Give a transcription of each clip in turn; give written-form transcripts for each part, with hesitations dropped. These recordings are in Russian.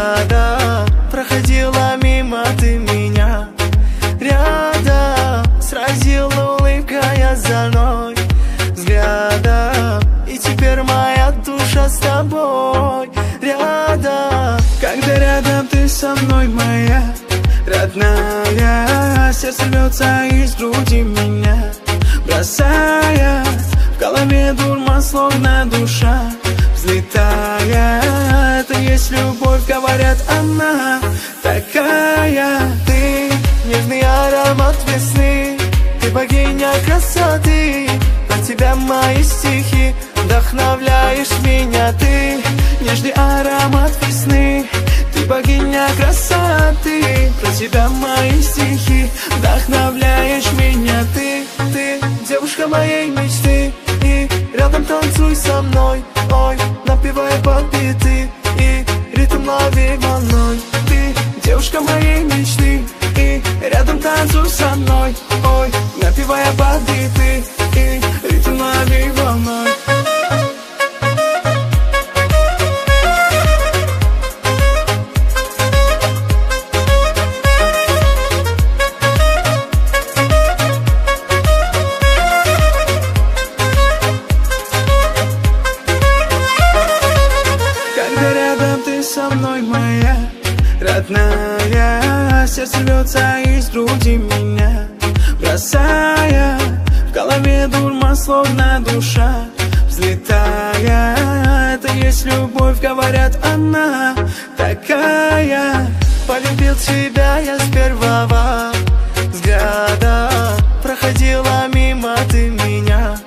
взгляда проходила мимо ты меня. Рядом сразила улыбкой озорной взглядом, и теперь моя душа с тобой рядом. Когда рядом ты со мной, моя родная, сердце рвется из груди меня, бросая в голове дурман, словно душа взлетая. Это есть любовь, говорят, она такая. Ты нежный аромат весны, ты богиня красоты. Про тебя мои стихи, вдохновляешь меня. Ты нежный аромат весны, ты богиня красоты. Про тебя мои стихи, вдохновляешь меня. Ты девушка моей мечты, и рядом танцуй со мной. Ой, напевая под биты, и ритм лови волной. Ты девушка моей мечты, и рядом танцуй со мной. Ой, напевая под биты, и ритм лови волной. Со мной, моя родная, сердце рвется из груди меня, бросая в голове дурман, словно душа взлетая. Это есть любовь, говорят, она такая. Полюбил тебя я с первого взгляда, проходила мимо ты меня.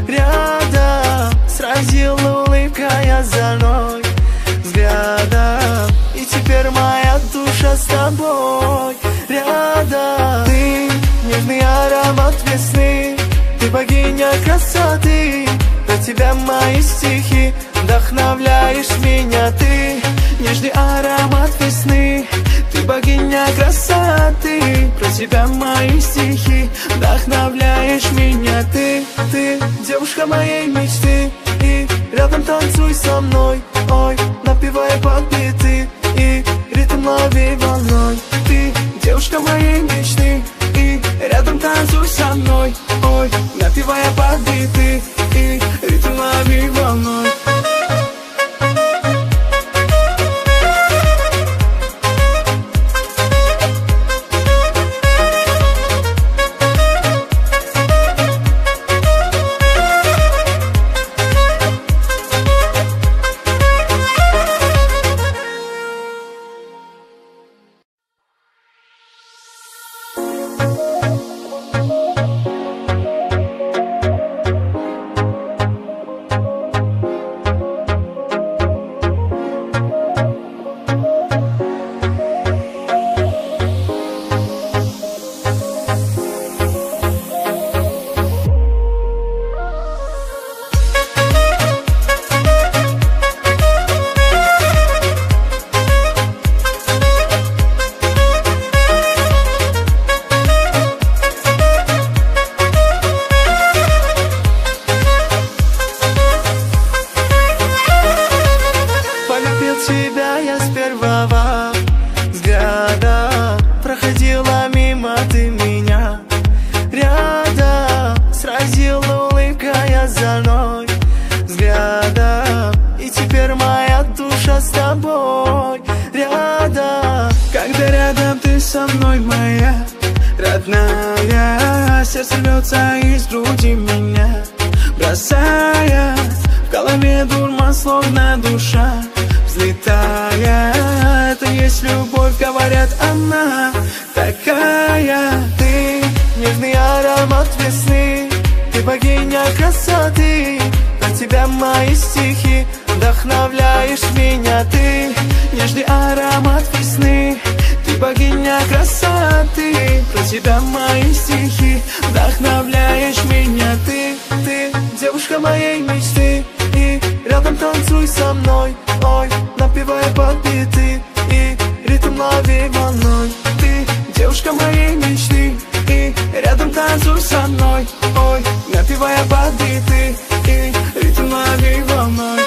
Рядом сразила улыбкой озорной взглядом, и теперь моя душа с тобой рядом. Ты нежный аромат весны, ты богиня красоты. Про тебя мои стихи, вдохновляешь меня. Ты нежный аромат весны, ты богиня красоты. Про тебя мои стихи, вдохновляешь меня. Ты девушка моей мечты, и рядом танцуй со мной. Ой, напевая под биты, и ритм лови волной. Ты девушка моей мечты, и рядом танцуй со мной. Ой, напевая под биты, и ритм лови волной. Тебя я с первого взгляда, проходила мимо ты меня. Рядом сразила улыбкой озорной взглядом, и теперь моя душа с тобой рядом. Когда рядом ты со мной, моя родная, сердце рвется из груди меня, бросая в голове дурман, словно душа взлетая. Это есть любовь, говорят, она такая. Ты нежный аромат весны, ты богиня красоты. Про тебя мои стихи, вдохновляешь меня. Ты нежный аромат весны, ты богиня красоты. Про тебя мои стихи, вдохновляешь меня. Ты девушка моей мечты, и рядом танцуй со мной. Ой, напевая под биты, и ритм лови волной. Ты девушка моей мечты, и рядом танцуй со мной. Ой, напевая под биты, и ритм лови волной.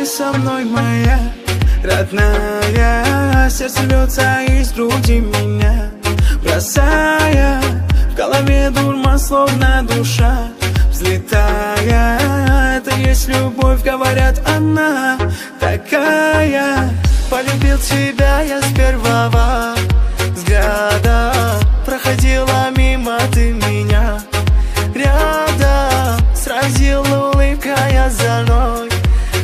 со мной, моя родная. Сердце рвется из груди меня, бросая. В голове дурман, словно душа взлетая. Это есть любовь, говорят, она такая. Полюбил тебя я с первого взгляда. Проходила мимо ты меня рядом, сразила улыбкой озорной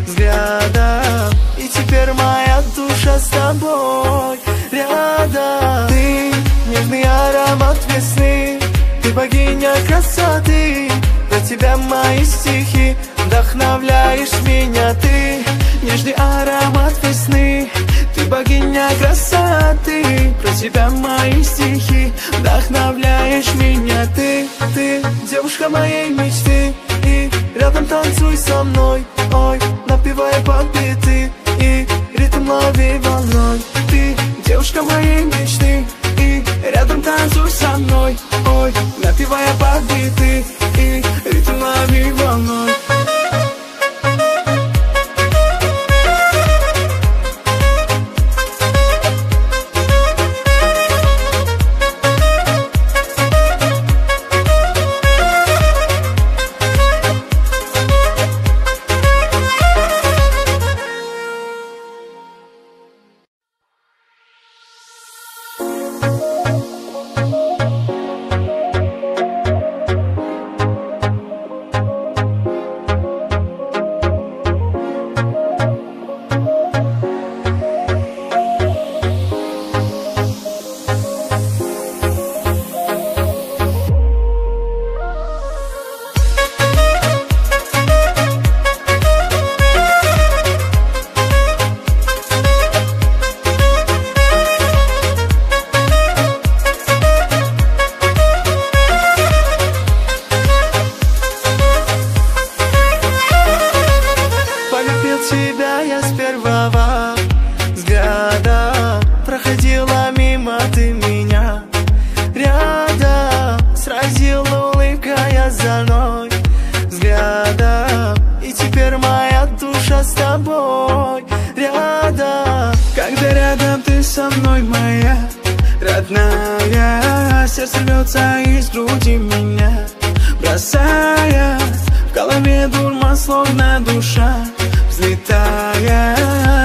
взглядом. И теперь моя душа с тобой рядом. Ты нежный аромат весны, ты богиня красоты. Про тебя мои стихи, вдохновляешь меня. Ты нежный аромат весны, ты богиня красоты. Про тебя мои стихи, вдохновляешь меня. Ты девушка моей мечты, и рядом танцуй со мной. Ой, напевая под биты, и ритм лови волной. Ты девушка моей мечты, и рядом танцуй со мной. Ой, напевая под биты, и ритм лови волной. Со мной, моя родная. Сердце рвется из груди меня, бросая. В голове дурман, словно душа взлетая.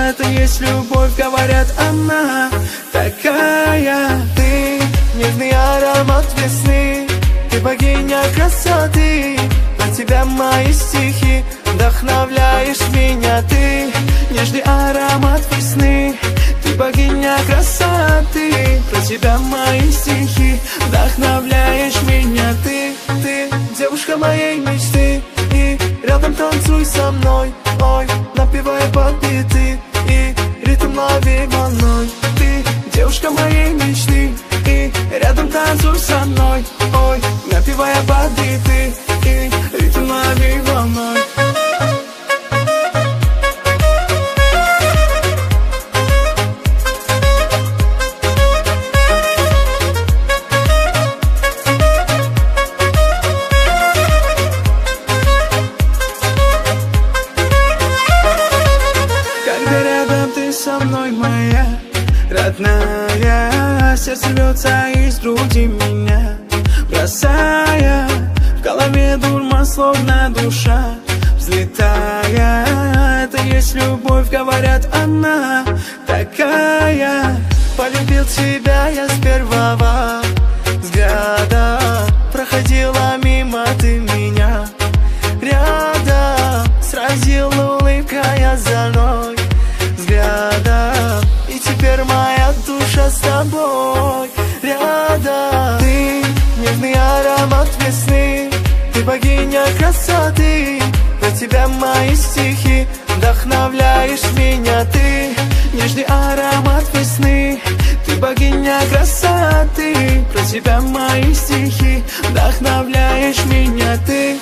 Это есть любовь, говорят, она такая. Ты нежный аромат весны, ты богиня красоты. Про тебя мои стихи, вдохновляешь меня. Ты нежный аромат весны, ты богиня красоты. Про тебя мои стихи, вдохновляешь меня. Ты девушка моей мечты, и рядом танцуй со мной. Ой, напевая под биты, и ритм лови волной. Ты девушка моей мечты, и рядом танцуй со мной. Ой, напевая под биты, и ритм лови волной. Со мной, моя родная. Сердце рвется из груди меня, бросая. В голове дурман, словно душа взлетая. Это есть любовь, говорят, она такая. Полюбил тебя я с первого взгляда. Проходила мимо ты меня рядом, сразила улыбкой озорной взглядом. И теперь моя душа с тобой рядом. Ты нежный аромат весны, ты богиня красоты. Про тебя мои стихи, вдохновляешь меня. Ты нежный аромат весны, ты богиня красоты. Про тебя мои стихи, вдохновляешь меня. Ты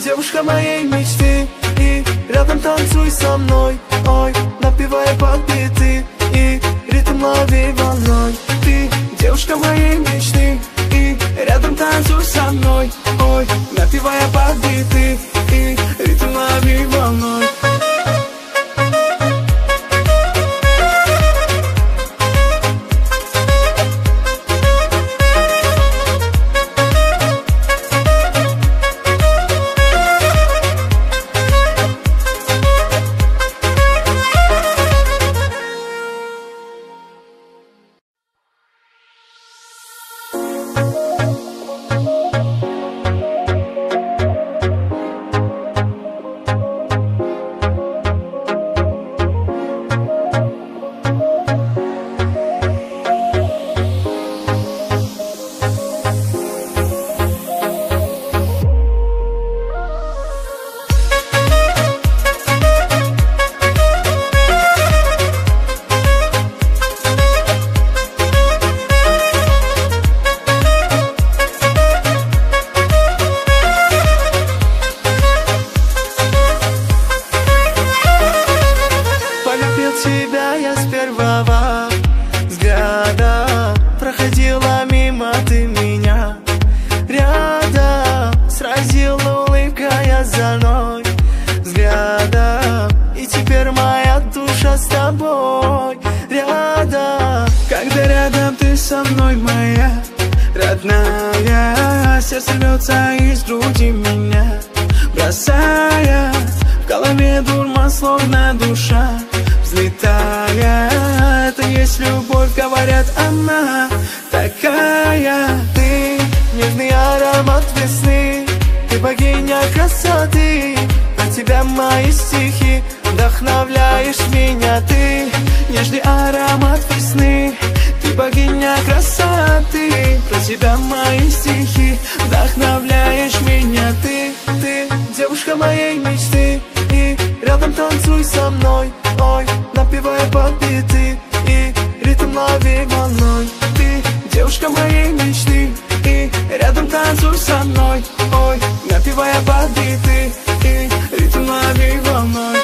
девушка моей мечты, и рядом танцуй со мной. Ой, напевая под биты, и ритм лови волной. Ты девушка моей мечты, и рядом танцуй со мной. Ой, напевая под биты, и ритм лови волной. тебя я с первого взгляда. Проходила мимо ты меня рядом, сразила улыбкой озорной взглядом. И теперь моя душа с тобой рядом. Когда рядом ты со мной, моя родная, сердце рвется из груди меня, бросая. В голове дурман, словно душа взлетая. Это есть любовь, говорят, она такая. Ты нежный аромат весны, ты богиня красоты. Про тебя мои стихи, вдохновляешь меня. Ты нежный аромат весны, ты богиня красоты. Про тебя мои стихи, вдохновляешь меня. Ты девушка моей мечты, и рядом танцуй со мной, ой, напевая под биты, и ритм лови волной. Ты девушка моей мечты, и рядом танцуй со мной, ой, напевая под биты, и ритм лови волной.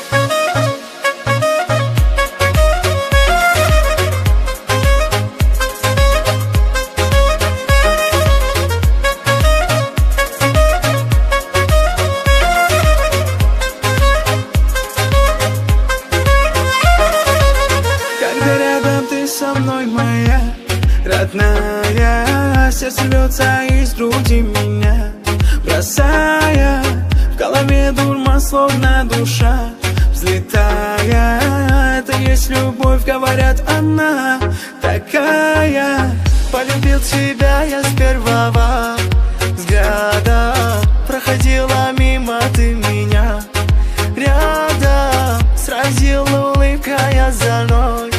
Со мной, моя родная, сердце рвется из груди меня, бросая. В голове дурман, словно душа взлетая. Это есть любовь, говорят, она такая. Полюбил тебя я с первого взгляда. Проходила мимо ты меня рядом, сразила улыбкой озорной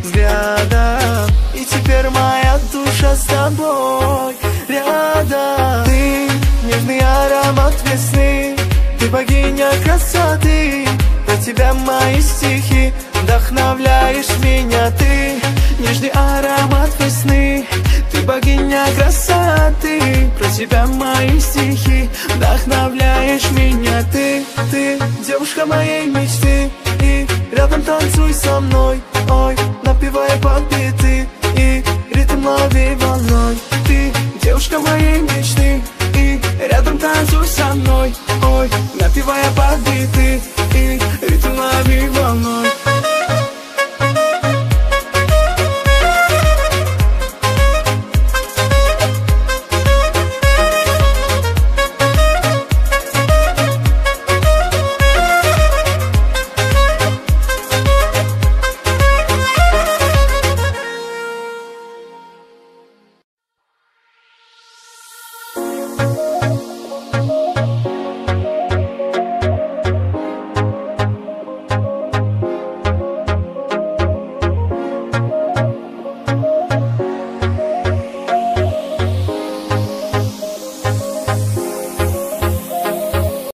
взглядом. И теперь моя душа с тобой рядом. Ты нежный аромат весны, ты богиня красоты. Про тебя мои стихи, вдохновляешь меня. Ты нежный аромат весны, ты богиня красоты. Про тебя мои стихи, вдохновляешь меня. Ты девушка моей мечты, и рядом танцуй со мной, ой, напевая под биты, и ритм лови волной. Ты девушка моей мечты,